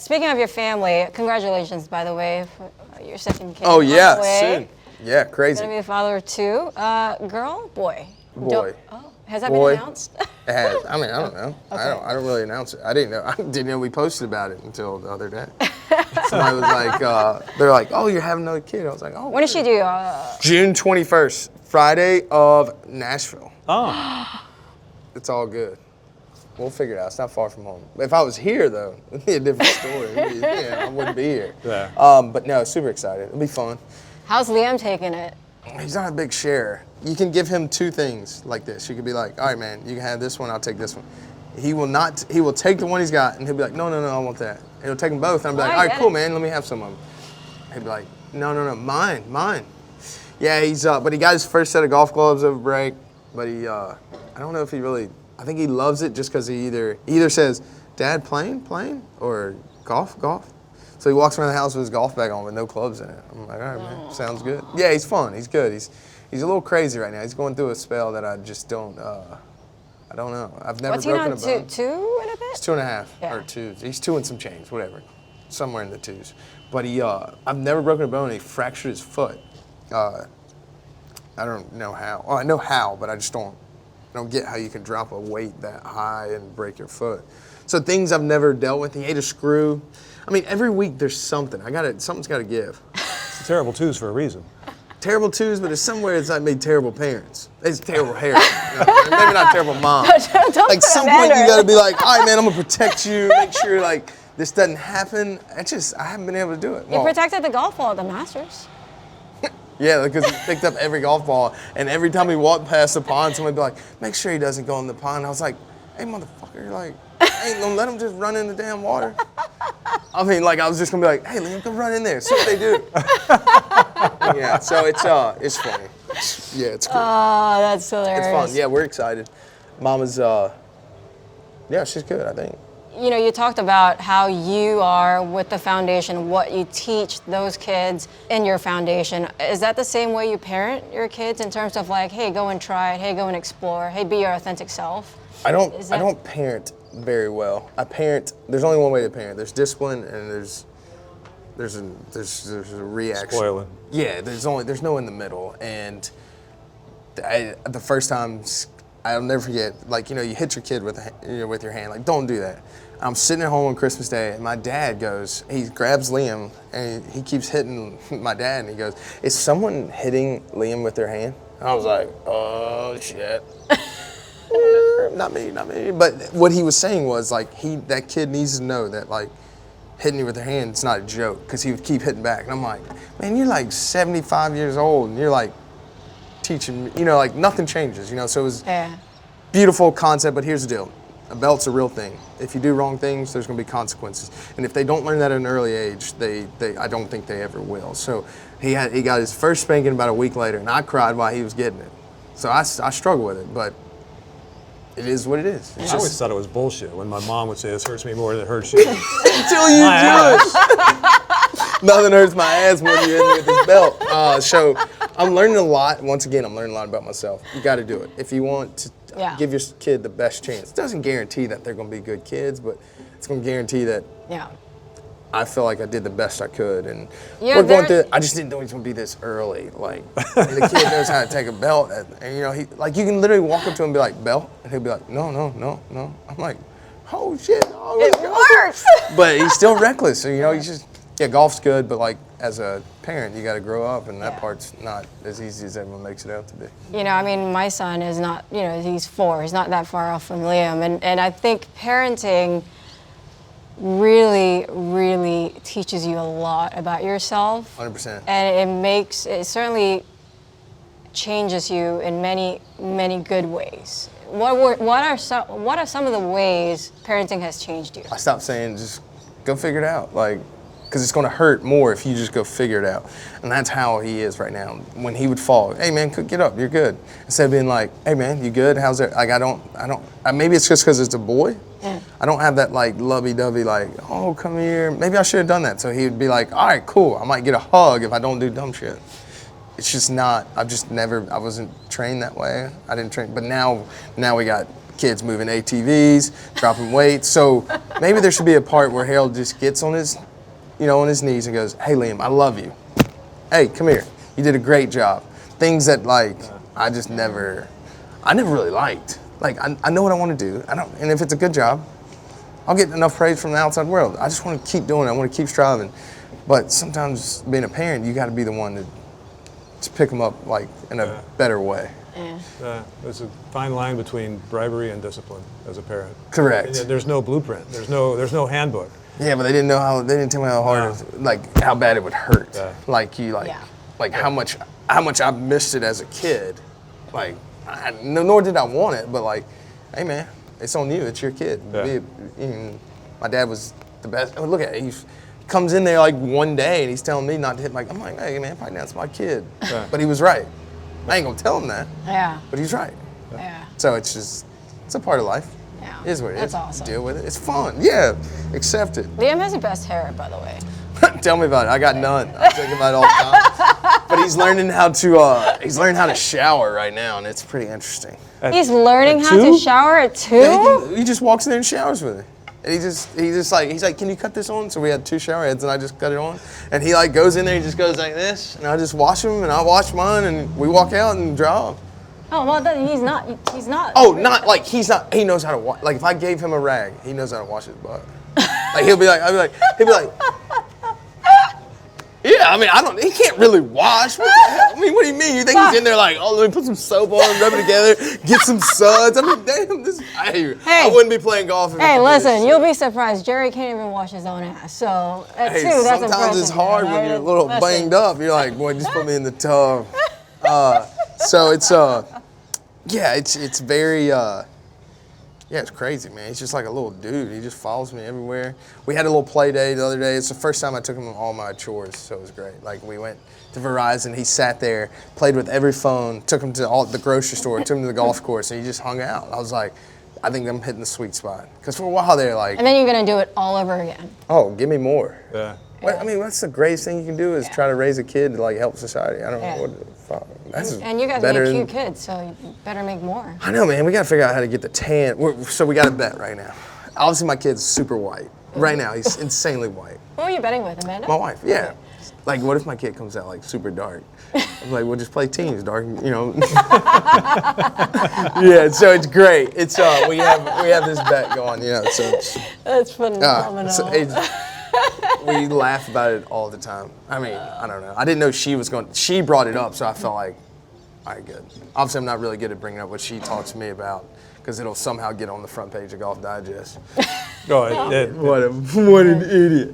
Speaking of your family, congratulations, by the way, for your second kid. Oh, yeah, soon. Yeah, crazy. Gonna be the father of two. Girl, boy. Boy. Has that Boy. been announced? It has. I mean, I don't know. Okay. I don't really announce it. I didn't know we posted about it until the other day. Somebody was like, they're like, oh, you're having another kid. I was like, oh. When did she do? June 21st, Friday of Nashville. Oh. It's all good. We'll figure it out. It's not far from home. If I was here, though, it'd be a different story. I wouldn't be here. Yeah. But no, super excited. It'll be fun. How's Liam taking it? He's not a big sharer. You can give him two things like this. You could be like, all right, man, you can have this one, I'll take this one. He will take the one he's got, and he'll be like, no, I want that. And he'll take them both, and I'll be like, all right, cool, man, let me have some of them. He'll be like, no, mine. Yeah, but he got his first set of golf gloves over break, but I don't know if he really, I think he loves it just because he either says, Dad, playing, or golf. So he walks around the house with his golf bag on with no clubs in it. I'm like, all right, man, sounds good. Yeah, he's fun. He's good. He's a little crazy right now. He's going through a spell that I just don't. I don't know. I've never broken a bone. What's he on, 2 and a bit? He's 2.5 Yeah. or 2. He's 2 and some change, whatever, somewhere in the 2s. But I've never broken a bone. And he fractured his foot. I don't know how. Well, I know how, but I just don't get how you can drop a weight that high and break your foot. So things I've never dealt with. He ate a screw. I mean, every week there's something. Something's got to give. It's terrible twos for a reason. Terrible twos, but it's somewhere it's like made terrible parents. It's terrible hair. Maybe not terrible mom. Like some point you got to be like, all right, man, I'm gonna protect you. Make sure like this doesn't happen. I haven't been able to do it. You protected the golf ball at the Masters. Yeah, because he picked up every golf ball, and every time he walked past the pond, somebody'd be like, make sure he doesn't go in the pond. I was like, hey, motherfucker, like, I ain't gonna let him just run in the damn water. I mean, like, I was just gonna be like, hey, Liam, come run in there. See what they do. Yeah, so it's funny. Yeah, it's cool. Oh, that's hilarious. It's fun. Yeah, we're excited. Mama's, yeah, she's good, I think. You know, you talked about how you are with the foundation, what you teach those kids in your foundation. Is that the same way you parent your kids in terms of like, hey, go and try it, hey, go and explore, hey, be your authentic self? I don't parent very well. There's only one way to parent. There's discipline and there's a reaction. Spoiling. Yeah, there's no in the middle. And the first time, I'll never forget, like, you hit your kid with your hand, like, don't do that. I'm sitting at home on Christmas Day, and my dad he grabs Liam, and he keeps hitting my dad, and he goes, is someone hitting Liam with their hand? I was like, oh, shit. Not me. But what he was saying was, like, that kid needs to know that, like, hitting you with their hand, it's not a joke, because he would keep hitting back. And I'm like, man, you're like 75 years old, and you're like teaching, like nothing changes, so it was beautiful concept, but here's the deal. A belt's a real thing. If you do wrong things, there's gonna be consequences. And if they don't learn that at an early age, I don't think they ever will. So he got his first spanking about a week later, and I cried while he was getting it. So I struggle with it, but it is what it is. I always thought it was bullshit when my mom would say, this hurts me more than it hurts you. Until you do it. Nothing hurts my ass more than you hit me with this belt. So I'm learning a lot. Once again, I'm learning a lot about myself. You got to do it. If you want to give your kid the best chance. It doesn't guarantee that they're going to be good kids, but it's going to guarantee that I feel like I did the best I could. And we're going through I just didn't know he was going to be this early. Like, and the kid knows how to take a belt. And you can literally walk up to him and be like, belt? And he'll be like, no. I'm like, oh, shit. Oh, it works. But he's still reckless. So, he's just, golf's good, but like, as a parent, you got to grow up, and that part's not as easy as everyone makes it out to be. I mean, my son is not, he's 4. He's not that far off from Liam. And I think parenting really, really teaches you a lot about yourself. 100%. And it certainly changes you in many, many good ways. What are some of the ways parenting has changed you? I stopped saying just go figure it out, because it's going to hurt more if you just go figure it out. And that's how he is right now. When he would fall, hey man, get up, you're good. Instead of being like, hey man, you good? How's it? Like maybe it's just because it's a boy. Yeah. I don't have that like lovey-dovey like, oh, come here. Maybe I should have done that. So he would be like, all right, cool. I might get a hug if I don't do dumb shit. It's just not, I wasn't trained that way. I didn't train, but now we got kids moving ATVs, dropping weights. So maybe there should be a part where Harold just gets on his, on his knees and goes, "Hey, Liam, I love you. Hey, come here. You did a great job." Things that I never really liked. Like I know what I want to do. And if it's a good job, I'll get enough praise from the outside world. I just want to keep doing it. I want to keep striving. But sometimes being a parent, you got to be the one to pick them up in a better way. Yeah. There's a fine line between bribery and discipline as a parent. Correct. There's no blueprint. There's no handbook. Yeah, but they didn't tell me how hard, how bad it would hurt. Yeah. How much I missed it as a kid. Nor did I want it, but hey man, it's on you. It's your kid. Yeah. My dad was the best. I mean, look at it. He comes in there one day and he's telling me not to hit I'm like, hey man, probably that's my kid. Yeah. But he was right. I ain't gonna tell him that. Yeah. But he's right. Yeah. So it's a part of life. Yeah. It is what it is. That's awesome. Deal with it. It's fun. Yeah. Accept it. Liam has the best hair, by the way. Tell me about it. I got none. I think about it all the time. But he's learning how to shower right now, and it's pretty interesting. He's learning how to shower at 2? Yeah, he just walks in there and showers with it. And he's like, "Can you cut this on?" So we had 2 shower heads, and I just cut it on. And he goes in there, he just goes like this, and I just wash him, and I wash mine, and we walk out and dry off. Oh well, he's not. He's not. Oh, he's not. He knows how to wash. If I gave him a rag, he knows how to wash his butt. He'll be like, yeah. I mean, he can't really wash. What the hell? I mean, what do you mean? You think he's in there let me put some soap on, rub it together, get some suds? I mean, damn, I wouldn't be playing golf. Hey, listen, you'll be surprised. Jerry can't even wash his own ass. So at 2, that's impressive. Sometimes it's hard when you're a little banged up. You're like, boy, just put me in the tub. So it's very. Yeah, it's crazy, man. He's just like a little dude. He just follows me everywhere. We had a little play day the other day. It's the first time I took him on all my chores, so it was great. We went to Verizon. He sat there, played with every phone, took him to the grocery store, took him to the golf course, and he just hung out. I was like, I think I'm hitting the sweet spot. Because for a while they're like... And then you're going to do it all over again. Oh, give me more. Yeah. I mean, that's the greatest thing you can do is try to raise a kid to help society. I don't know what the fuck. And you guys make cute kids, so you better make more. I know, man. We got to figure out how to get the tan. So we got to bet right now. Obviously, my kid's super white. Right now, he's insanely white. Who are you betting with, Amanda? My wife, yeah. What if my kid comes out super dark? I'm like, we'll just play teams, dark, Yeah, so it's great. It's we have this bet going, so That's phenomenal. We laugh about it all the time. I mean, I don't know. I didn't know she brought it up, so I felt like, all right, good. Obviously, I'm not really good at bringing up what she talks to me about, because it'll somehow get on the front page of Golf Digest. What What an idiot.